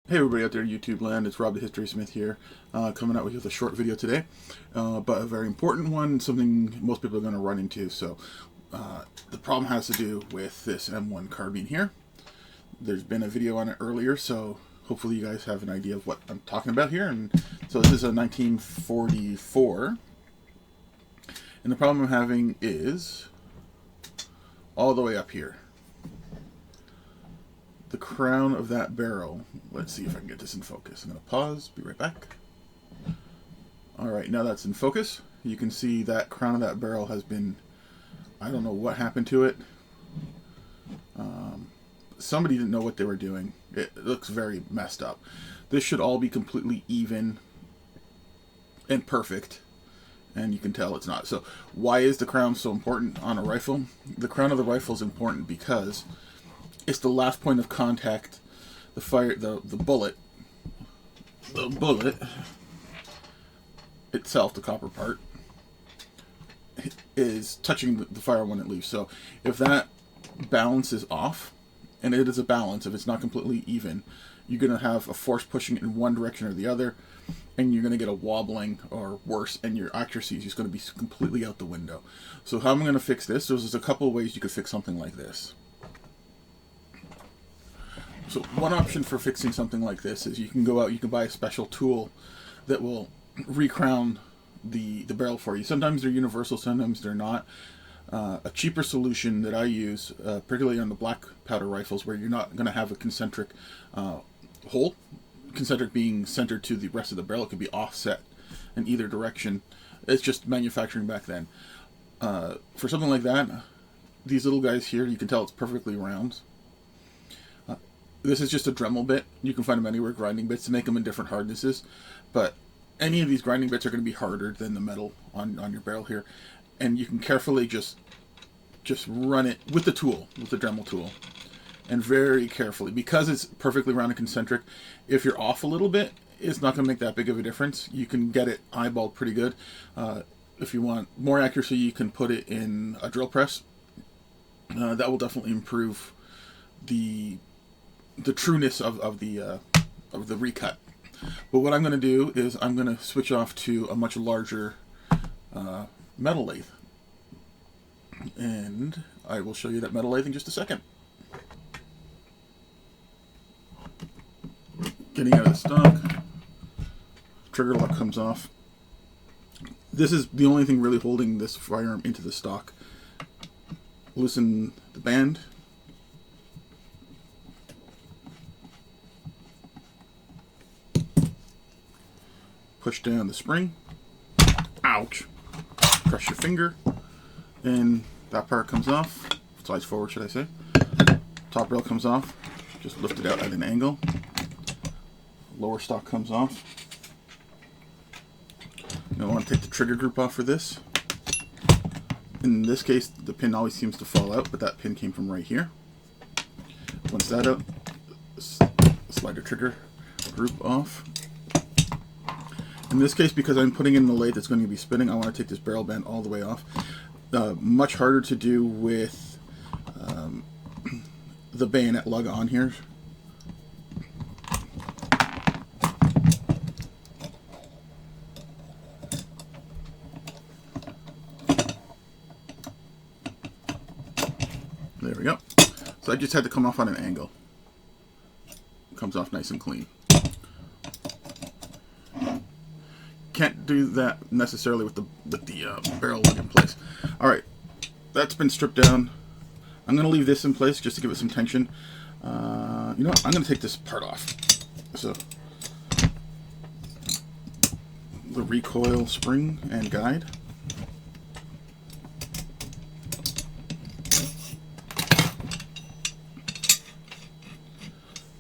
Hey everybody out there in YouTube land, it's Rob the History Smith here, coming out with a short video today, but a very important one, something most people are going to run into. So the problem has to do with this M1 carbine here. There's been a video on it earlier, so hopefully you guys have an idea of what I'm talking about here. And so this is a 1944, and the problem I'm having is all the way up here. The crown of that barrel. Let's see if I can get this in focus. I'm going to pause, be right back. Alright, now that's in focus. You can see that crown of that barrel has been, I don't know what happened to it. Somebody didn't know what they were doing. It looks very messed up. This should all be completely even and perfect, and you can tell it's not. So why is the crown so important on a rifle? The crown of the rifle is important because it's the last point of contact. The bullet itself, the copper part, is touching the fire when it leaves. So if that balance is off, and it is a balance, if it's not completely even, you're going to have a force pushing in one direction or the other, and you're going to get a wobbling or worse, and your accuracy is just going to be completely out the window. So how am I going to fix this? There's a couple of ways you could fix something like this. So one option for fixing something like this is you can go out, you can buy a special tool that will recrown the barrel for you. Sometimes they're universal, sometimes they're not. A cheaper solution that I use, particularly on the black powder rifles, where you're not going to have a concentric hole, concentric being centered to the rest of the barrel, it could be offset in either direction. It's just manufacturing back then. For something like that, these little guys here, you can tell it's perfectly round. This is just a Dremel bit. You can find them anywhere, grinding bits, to make them in different hardnesses. But any of these grinding bits are going to be harder than the metal on your barrel here. And you can carefully just run it with the tool, with the Dremel tool. And very carefully, because it's perfectly round and concentric, if you're off a little bit, it's not going to make that big of a difference. You can get it eyeballed pretty good. If you want more accuracy, you can put it in a drill press. That will definitely improve the trueness of the recut. But what I'm going to do is I'm going to switch off to a much larger metal lathe, and I will show you that metal lathe in just a second. Getting out of the stock, trigger lock comes off. This is the only thing really holding this firearm into the stock. Loosen the band. Push down the spring. Ouch. Crush your finger. And that part comes off. Slides forward, should I say. Top rail comes off. Just lift it out at an angle. Lower stock comes off. Now I want to take the trigger group off for this. In this case, the pin always seems to fall out, but that pin came from right here. Once that's out, slide the trigger group off. In this case, because I'm putting in the lathe that's going to be spinning, I want to take this barrel band all the way off. Much harder to do with the bayonet lug on here. There we go. So I just had to come off on an angle. It comes off nice and clean. Can't do that necessarily with the barrel lug in place. Alright, that's been stripped down. I'm going to leave this in place just to give it some tension. You know what? I'm going to take this part off. So, the recoil spring and guide.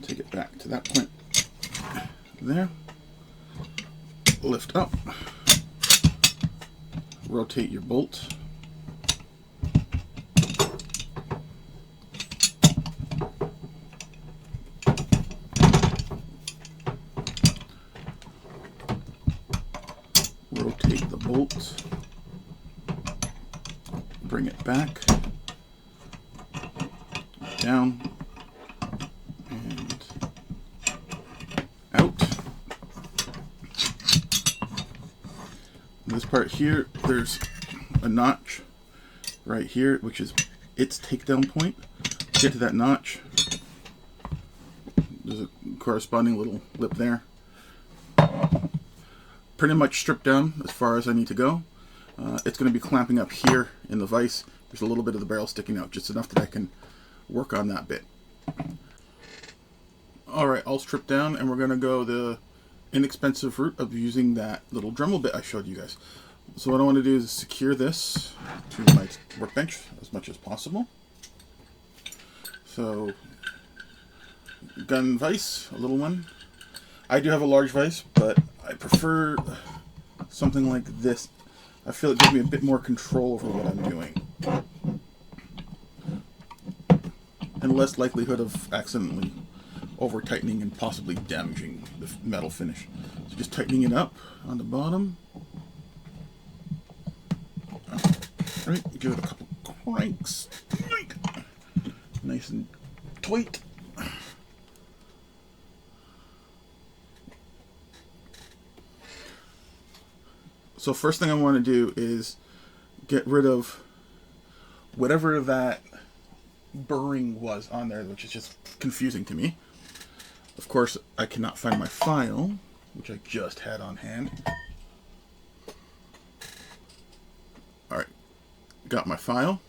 Take it back to that point there. Lift up, rotate your bolt, rotate the bolt, bring it back, down, and part here, there's a notch right here, which is its takedown point. To get to that notch, there's a corresponding little lip there. Pretty much stripped down as far as I need to go. It's going to be clamping up here in the vise. There's a little bit of the barrel sticking out, just enough that I can work on that bit. Alright, all stripped down, and we're going to go the inexpensive route of using that little Dremel bit I showed you guys. So what I want to do is secure this to my workbench as much as possible. So, gun vise, a little one. I do have a large vise, but I prefer something like this. I feel it gives me a bit more control over what I'm doing. And less likelihood of accidentally over-tightening and possibly damaging the metal finish. So just tightening it up on the bottom. Alright, give it a couple cranks. Nice and tight. So first thing I want to do is get rid of whatever that burring was on there, which is just confusing to me. Of course, I cannot find my file, which I just had on hand. Alright, got my file.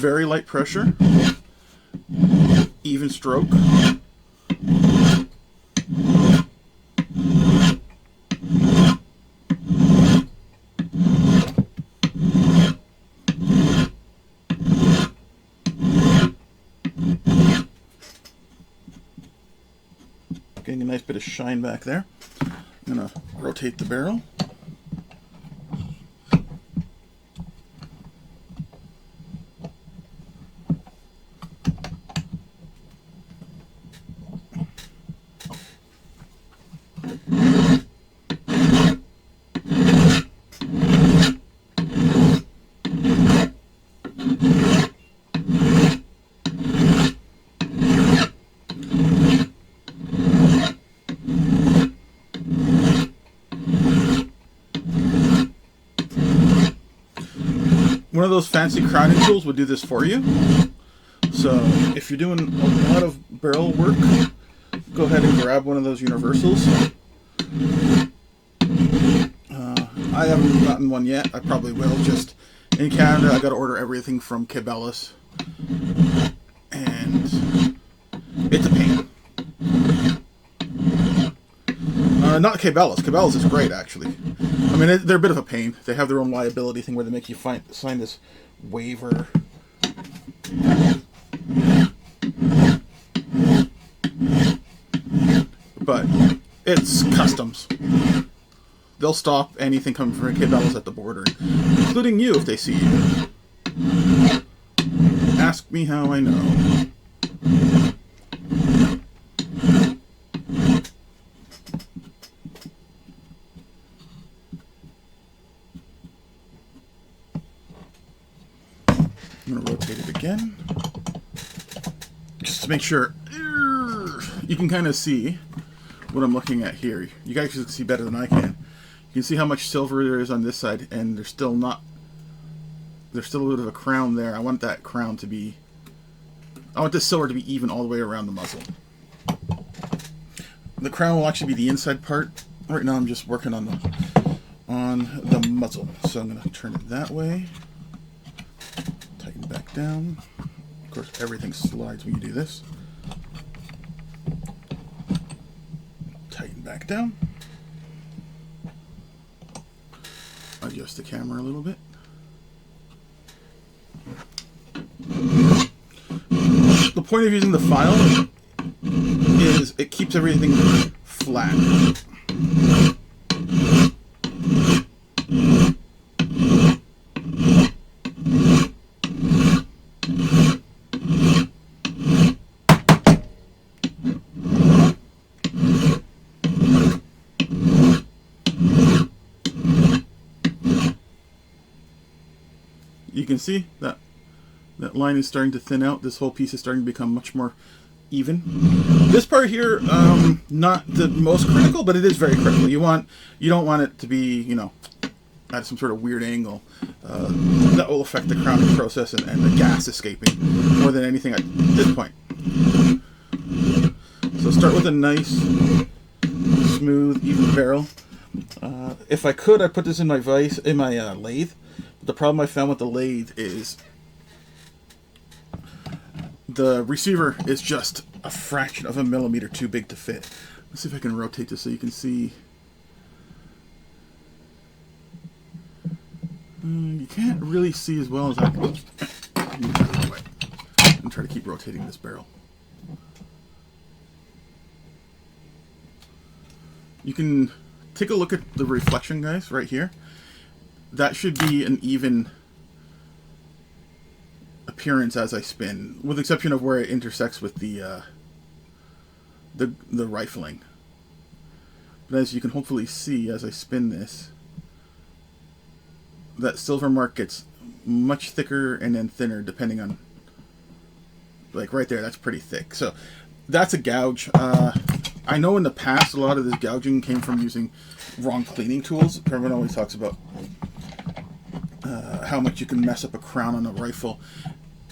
Very light pressure, even stroke. Getting a nice bit of shine back there. I'm going to rotate the barrel. One of those fancy crowning tools would do this for you. So if you're doing a lot of barrel work, go ahead and grab one of those universals. I haven't gotten one yet. I probably will. Just in Canada, I got to order everything from Cabela's, and it's a pain. Not Cabela's. Cabela's is great, actually. I mean, they're a bit of a pain. They have their own liability thing where they make you sign this waiver. But it's customs. They'll stop anything coming from Cabela's at the border, including you if they see you. Ask me how I know. I'm going to rotate it again, just to make sure you can kind of see what I'm looking at here. You guys can see better than I can. You can see how much silver there is on this side, and there's still a bit of a crown there. I want that crown to be, I want this silver to be even all the way around the muzzle. The crown will actually be the inside part. Right now I'm just working on the muzzle. So I'm going to turn it that way. Tighten back down. Of course, everything slides when you do this. Tighten back down. Adjust the camera a little bit. The point of using the file is it keeps everything flat. You can see that That line is starting to thin out. This whole piece is starting to become much more even. This part here, not the most critical, but it is very critical. You don't want it to be, you know, at some sort of weird angle. That will affect the crowning process and the gas escaping more than anything at this point. So start with a nice, smooth, even barrel. If I could, I'd put this in my lathe. But the problem I found with the lathe is the receiver is just a fraction of a millimeter too big to fit. Let's see if I can rotate this so you can see. You can't really see as well as I can. I'm trying to keep rotating this barrel. You can take a look at the reflection, guys, right here. That should be an even appearance as I spin, with the exception of where it intersects with the rifling. But as you can hopefully see as I spin this, that silver mark gets much thicker and then thinner depending on, like right there, that's pretty thick. So that's a gouge. I know in the past a lot of this gouging came from using wrong cleaning tools. Everyone always talks about how much you can mess up a crown on a rifle.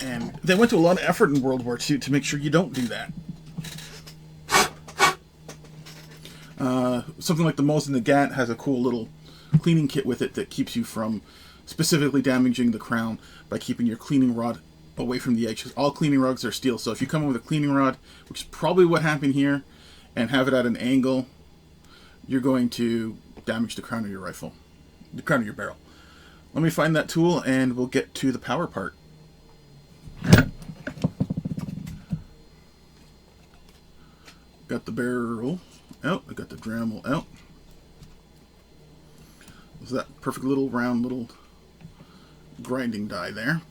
And they went to a lot of effort in World War II to make sure you don't do that. Something like the Mosin Nagant has a cool little cleaning kit with it that keeps you from specifically damaging the crown by keeping your cleaning rod away from the edge. Because all cleaning rods are steel. So if you come in with a cleaning rod, which is probably what happened here, and have it at an angle, you're going to damage the crown of your rifle, the crown of your barrel. Let me find that tool and we'll get to the power part. Got the barrel out, I got the Dremel out. There's that perfect little round little grinding die there.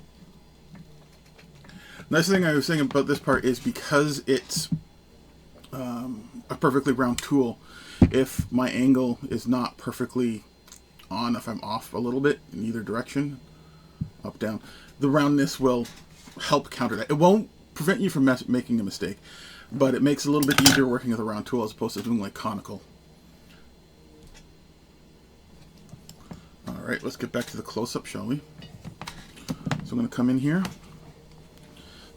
Nice thing I was saying about this part is because it's a perfectly round tool, if my angle is not perfectly on, if I'm off a little bit in either direction, up, down, the roundness will help counter that. It won't prevent you from making a mistake, but it makes it a little bit easier working with a round tool as opposed to doing like conical. Alright, let's get back to the close-up, shall we? So I'm going to come in here.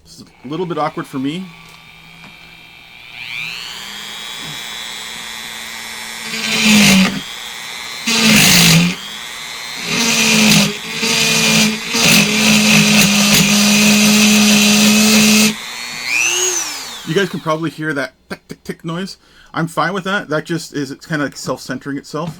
This is a little bit awkward for me. You guys can probably hear that tick tick tick noise. I'm fine with that. That just is, it's kind of like self-centering itself.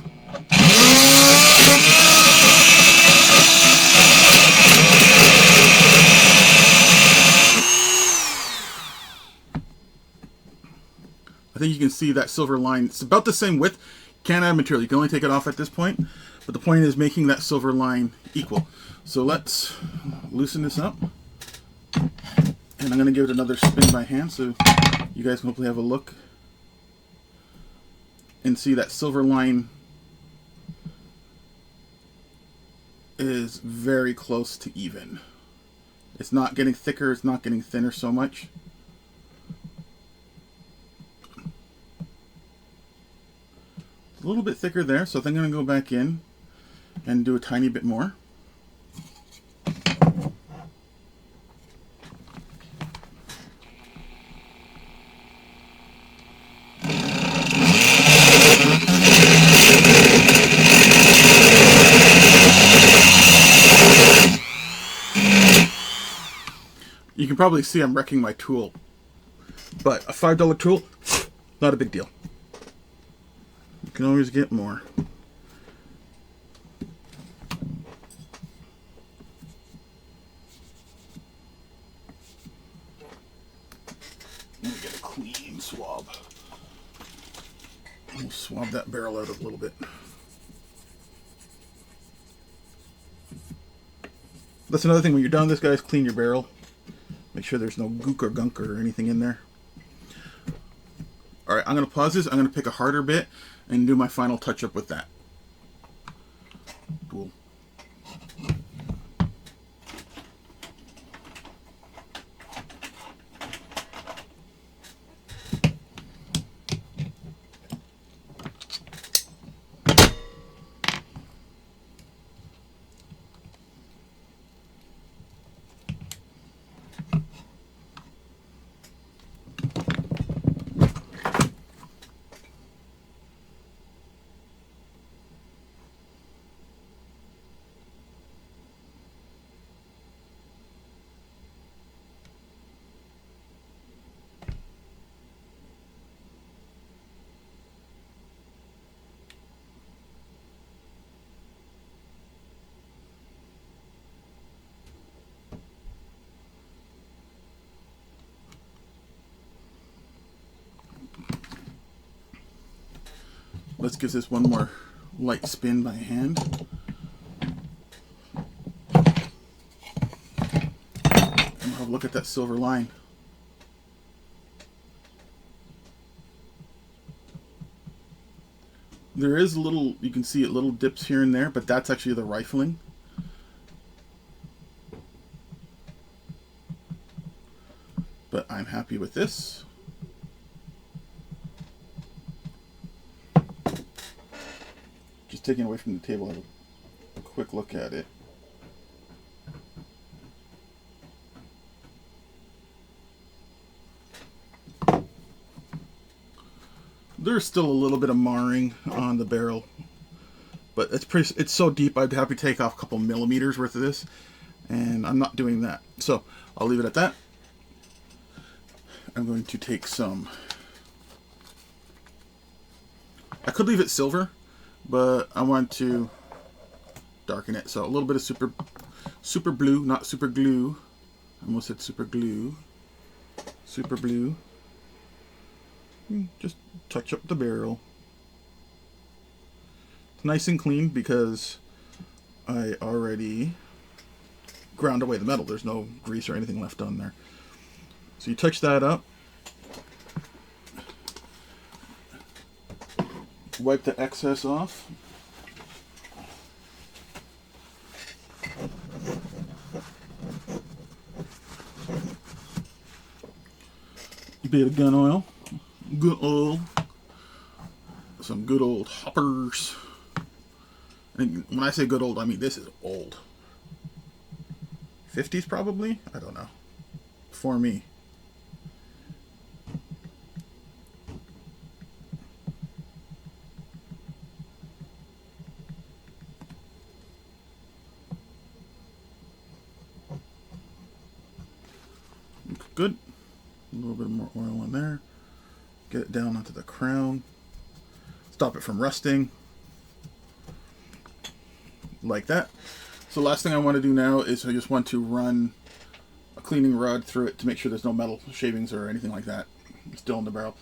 I think you can see that silver line. It's about the same width. Can't add material. You can only take it off at this point. But the point is making that silver line equal. So let's loosen this up. And I'm going to give it another spin by hand so you guys can hopefully have a look and see that silver line is very close to even. It's not getting thicker, it's not getting thinner so much. It's a little bit thicker there, so I think I'm going to go back in and do a tiny bit more. You can probably see I'm wrecking my tool, but a $5 tool, not a big deal. You can always get more. Let me get a clean swab. We'll swab that barrel out a little bit. That's another thing when you're done with this, guys, clean your barrel. Make sure there's no gook or gunk or anything in there. Alright, I'm going to pause this. I'm going to pick a harder bit and do my final touch up with that. Cool. Let's give this one more light spin by hand. And have a look at that silver line. There is a little, you can see it, little dips here and there, but that's actually the rifling. But I'm happy with this. Just taking it away from the table, have a quick look at it. There's still a little bit of marring on the barrel, but it's so deep I'd have to take off a couple millimeters worth of this, and I'm not doing that. So I'll leave it at that. I'm going to take some, I could leave it silver, but I want to darken it. So a little bit of super blue, not super glue. I almost said super glue. Super blue. Just touch up the barrel. It's nice and clean because I already ground away the metal. There's no grease or anything left on there. So you touch that up. Wipe the excess off. A bit of gun oil. Good oil. Some good old hoppers. And when I say good old, I mean this is old. 50s probably? I don't know. For me. Good. A little bit more oil in there. Get it down onto the crown. Stop it from rusting. Like that. So last thing I want to do now is I just want to run a cleaning rod through it to make sure there's no metal shavings or anything like that still in the barrel.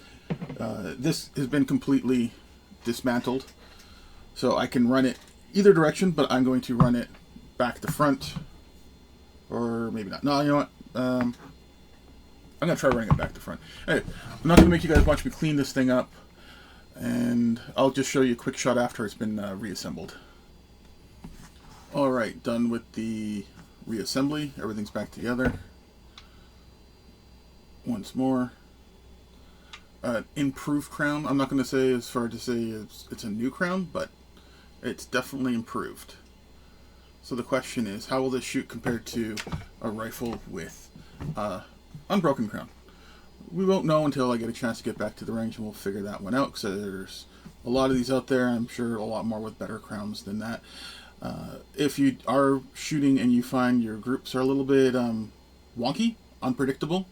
This has been completely dismantled, so I can run it either direction, but I'm going to run it back to front, or maybe not. No, you know what? I'm going to try running it back to front. Anyway, I'm not going to make you guys watch me clean this thing up, and I'll just show you a quick shot after it's been reassembled. Alright, done with the reassembly. Everything's back together. Once more. Improved crown. I'm not going to say as far to say it's a new crown, but it's definitely improved. So the question is, how will this shoot compared to a rifle with unbroken crown? We won't know until I get a chance to get back to the range, and we'll figure that one out, because there's a lot of these out there. I'm sure a lot more with better crowns than that. If you are shooting and you find your groups are a little bit wonky, unpredictable,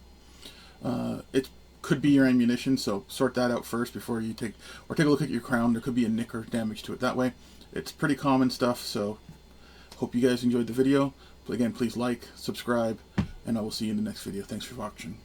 it could be your ammunition, so sort that out first before you take a look at your crown. There could be a nick or damage to it that way. It's pretty common stuff, so hope you guys enjoyed the video. Again, please like, subscribe, and I will see you in the next video. Thanks for watching.